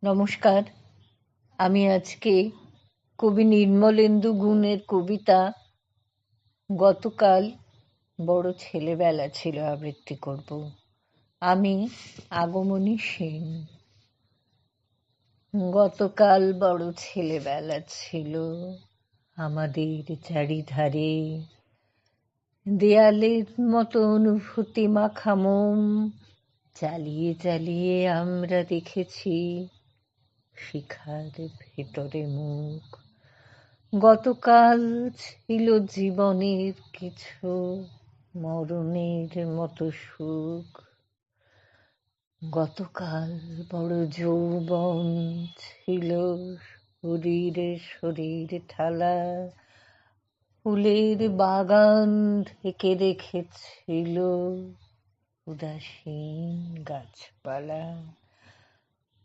নমস্কার। আমি আজকে কবি নির্মলেন্দু গুণের কবিতা গতকাল বড় ছেলেবেলা ছিল আবৃত্তি করব। আমি আগমনী সেন। গতকাল বড় ছেলেবেলা ছিল আমাদের চারিধারে, দেয়ালের মতো অনুভূতি মাখা মোম চালিয়ে চালিয়ে আমরা দেখেছি শিখার ভেতরে মুখ। গতকাল ছিল জীবনের কিছু মরণের মতো সুখ। গতকাল বড় যৌবন ছিল শরীরে শরীর ঠালা, ফুলের বাগান ঢেকে রেখেছিল উদাসীন গাছপালা।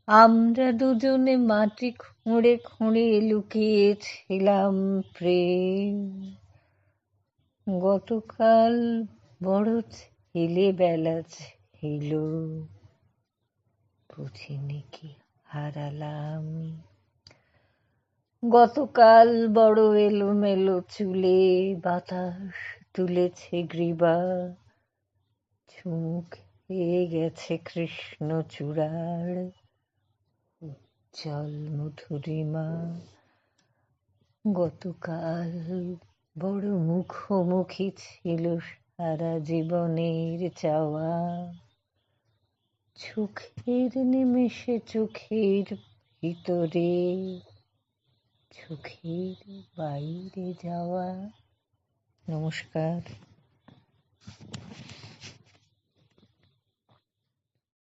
আমরা দুজনে মাটি খুঁড়ে খুঁড়ে লুকিয়েছিলাম প্রেম। গতকাল বড় ছেলেবেলা ছিল, বুঝিনি কি হারালাম। গতকাল বড় এলোমেলো চুলে বাতাস তুলেছে গ্রীবা, চুমুকে গেছে কৃষ্ণচূড়ার উজ্জ্বল মধুরিমা। গতকাল বড় মুখোমুখি ছিল সারা জীবনের চাওয়া, চোখের নিমেষে চোখের ভিতরে, চোখের বাইরে যাওয়া। নমস্কার।